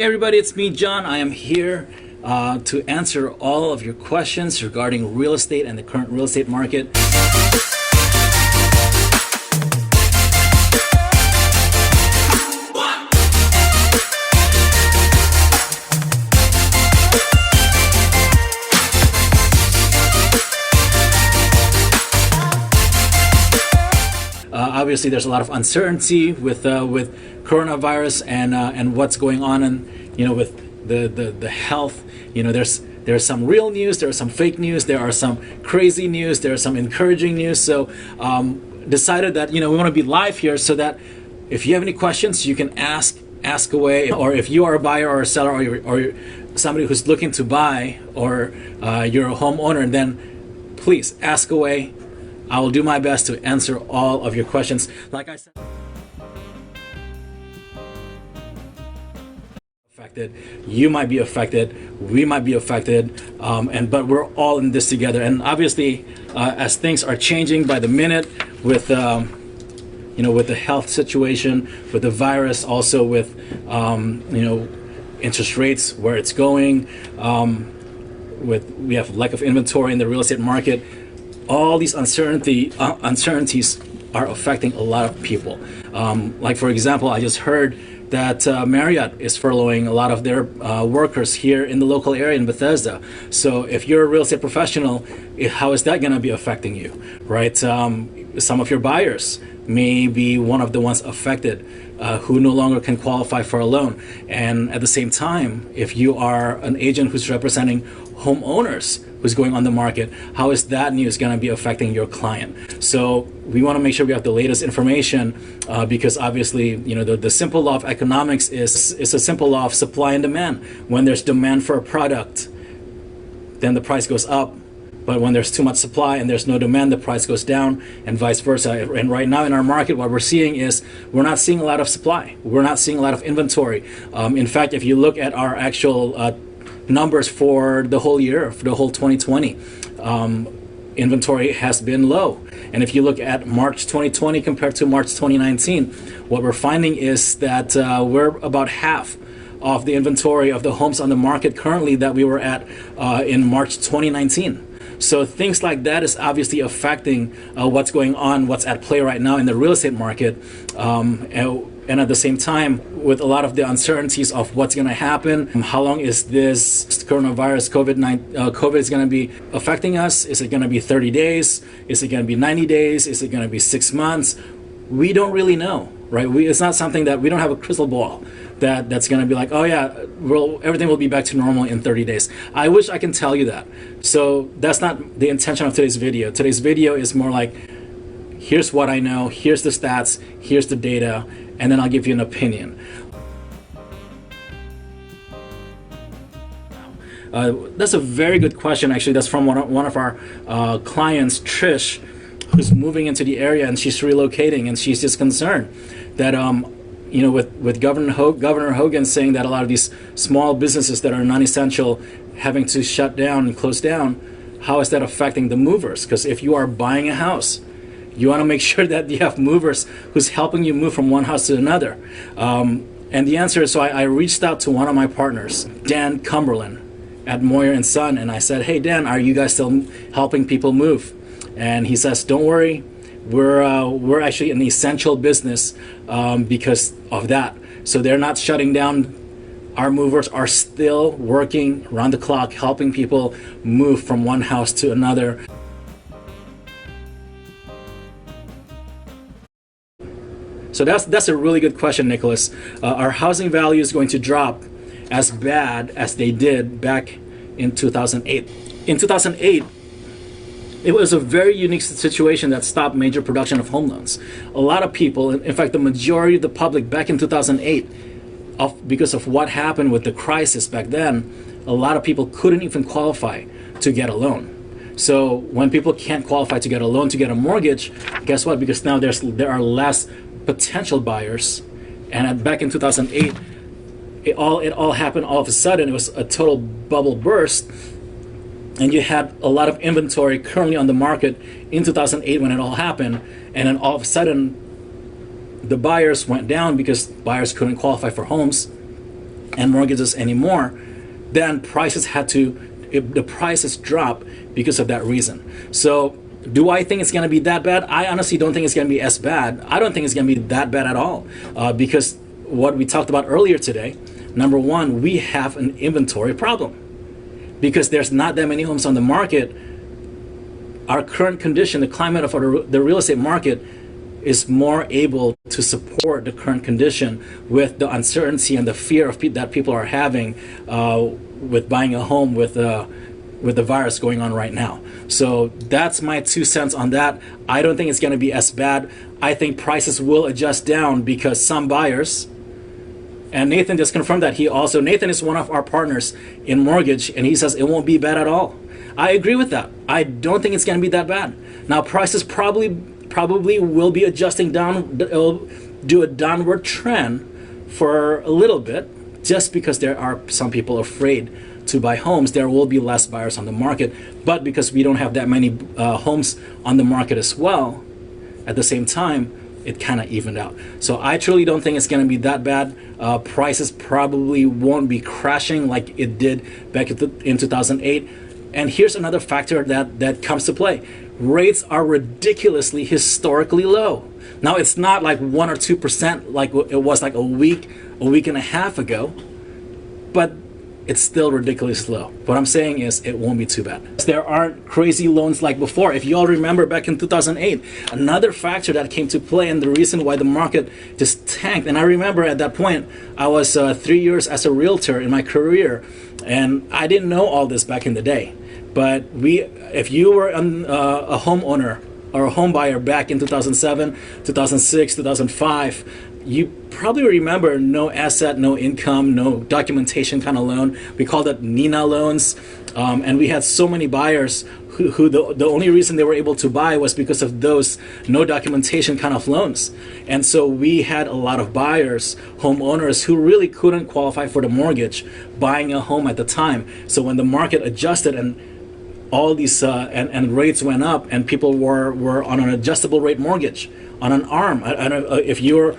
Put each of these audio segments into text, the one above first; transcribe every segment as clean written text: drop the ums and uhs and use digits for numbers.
Hey everybody, it's me, John. I am here to answer all of your questions regarding real estate and the current real estate market. Obviously, there's a lot of uncertainty with coronavirus and what's going on, and with the health. There's some real news, there are some fake news, there are some crazy news, there are some encouraging news. So decided that we want to be live here so that if you have any questions, you can ask away. Or if you are a buyer or a seller, or you're somebody who's looking to buy, or you're a homeowner, then please ask away. I will do my best to answer all of your questions. Like I said, affected, you might be affected, we might be affected, but we're all in this together. And obviously, as things are changing by the minute with with the health situation, with the virus, also with interest rates, where it's going, we have lack of inventory in the real estate market. All these uncertainties are affecting a lot of people. Like for example, I just heard that Marriott is furloughing a lot of their workers here in the local area in Bethesda. So if you're a real estate professional, how is that going to be affecting you, right? Some of your buyers may be one of the ones affected who no longer can qualify for a loan. And at the same time, if you are an agent who's representing homeowners who's going on the market, how is that news going to be affecting your client? So we want to make sure we have the latest information because obviously, the simple law of economics is a simple law of supply and demand. When there's demand for a product, then the price goes up. But when there's too much supply and there's no demand, the price goes down, and vice versa. And right now in our market, what we're seeing is we're not seeing a lot of supply. We're not seeing a lot of inventory. In fact, if you look at our actual numbers for the whole year, for the whole 2020, inventory has been low. And if you look at March 2020 compared to March 2019, what we're finding is that we're about half of the inventory of the homes on the market currently that we were at in March 2019. So things like that is obviously affecting what's going on, what's at play right now in the real estate market. And at the same time, with a lot of the uncertainties of what's going to happen, how long is this coronavirus, COVID is going to be affecting us? Is it going to be 30 days? Is it going to be 90 days? Is it going to be 6 months? We don't really know, right? It's not something that we don't have a crystal ball that's going to be like, oh yeah, everything will be back to normal in 30 days. I wish I can tell you that. So that's not the intention of today's video. Today's video is more like, here's what I know, here's the stats, here's the data, and then I'll give you an opinion. That's a very good question, actually. That's from one of our clients, Trish, who's moving into the area, and she's relocating, and she's just concerned that with Governor Hogan saying that a lot of these small businesses that are non-essential having to shut down and close down, how is that affecting the movers? Because if you are buying a house, you want to make sure that you have movers who's helping you move from one house to another. And the answer is, so I reached out to one of my partners, Dan Cumberland at Moyer & Son, and I said, hey Dan, are you guys still helping people move? And he says, don't worry, we're actually an essential business because of that. So they're not shutting down. Our movers are still working around the clock, helping people move from one house to another. So that's a really good question, Nicholas. Are housing values going to drop as bad as they did back in 2008? In 2008, it was a very unique situation that stopped major production of home loans. A lot of people, in fact, the majority of the public back in 2008, because of what happened with the crisis back then, a lot of people couldn't even qualify to get a loan. So when people can't qualify to get a loan, to get a mortgage, guess what? Because now there are less potential buyers, and back in 2008, it all happened all of a sudden. It was a total bubble burst. And you had a lot of inventory currently on the market in 2008 when it all happened, and then all of a sudden the buyers went down because buyers couldn't qualify for homes, and mortgages anymore, then the prices drop because of that reason. So do I think it's going to be that bad? I honestly don't think it's going to be as bad. I don't think it's going to be that bad at all, because what we talked about earlier today, number one, we have an inventory problem because there's not that many homes on the market. Our current condition, the climate of the real estate market, is more able to support the current condition with the uncertainty and the fear that people are having with buying a home with the virus going on right now. So that's my 2 cents on that. I don't think it's going to be as bad. I think prices will adjust down because some buyers, and Nathan just confirmed that. Nathan is one of our partners in mortgage, and he says it won't be bad at all. I agree with that. I don't think it's going to be that bad. Now prices probably will be adjusting down. It'll do a downward trend for a little bit, just because there are some people afraid to buy homes. There will be less buyers on the market, but because we don't have that many homes on the market as well, at the same time, it kind of evened out. So I truly don't think it's going to be that bad. Prices probably won't be crashing like it did back in 2008. And here's another factor that comes to play. Rates are ridiculously, historically low. Now it's not like 1 or 2% like it was like a week and a half ago, but it's still ridiculously low. What I'm saying is it won't be too bad. There aren't crazy loans like before. If you all remember back in 2008, another factor that came to play and the reason why the market just tanked. And I remember at that point, I was 3 years as a realtor in my career, and I didn't know all this back in the day. But if you were a homeowner or a home buyer back in 2007, 2006, 2005, you probably remember no asset, no income, no documentation kind of loan. We called it Nina loans. And we had so many buyers who the only reason they were able to buy was because of those no documentation kind of loans. And so we had a lot of buyers, homeowners, who really couldn't qualify for the mortgage buying a home at the time. So when the market adjusted and all these and rates went up and people were on an adjustable rate mortgage, on an ARM. I don't know if you were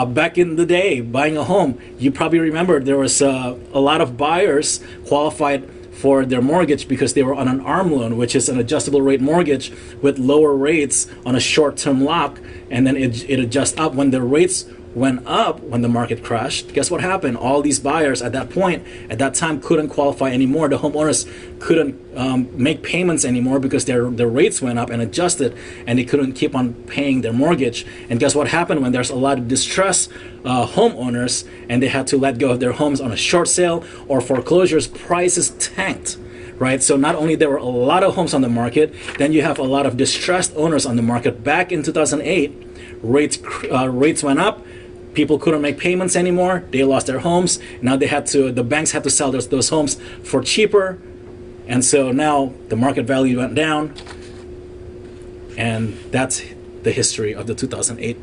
back in the day buying a home, you probably remember there was a lot of buyers qualified for their mortgage because they were on an ARM loan, which is an adjustable rate mortgage with lower rates on a short-term lock, and then it adjusts up. When the rates went up, when the market crashed, guess what happened? All these buyers at that time couldn't qualify anymore. The homeowners couldn't make payments anymore because their rates went up and adjusted, and they couldn't keep on paying their mortgage. And guess what happened when there's a lot of distressed homeowners and they had to let go of their homes on a short sale or foreclosures? Prices tanked. Right, so not only there were a lot of homes on the market, then you have a lot of distressed owners on the market. Back in 2008, rates went up. People couldn't make payments anymore. They lost their homes. Now the banks had to sell those homes for cheaper. And so now the market value went down. And that's the history of the 2008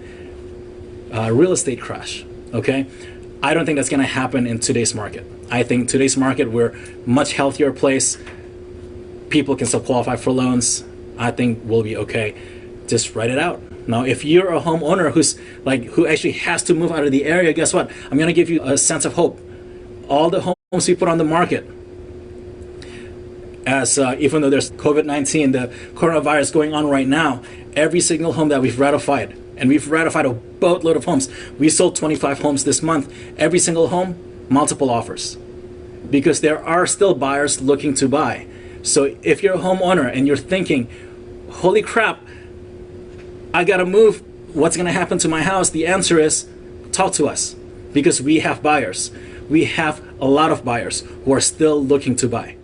real estate crash. Okay? I don't think that's going to happen in today's market. I think today's market, we're a much healthier place. People can still qualify for loans. I think we'll be okay. Just write it out. Now, if you're a homeowner who actually has to move out of the area, guess what? I'm going to give you a sense of hope. All the homes we put on the market, even though there's COVID-19, the coronavirus going on right now, every single home that we've ratified, and we've ratified a boatload of homes. We sold 25 homes this month. Every single home, multiple offers, because there are still buyers looking to buy. So if you're a homeowner and you're thinking, holy crap, I gotta move, what's gonna happen to my house? The answer is, talk to us, because we have buyers. We have a lot of buyers who are still looking to buy.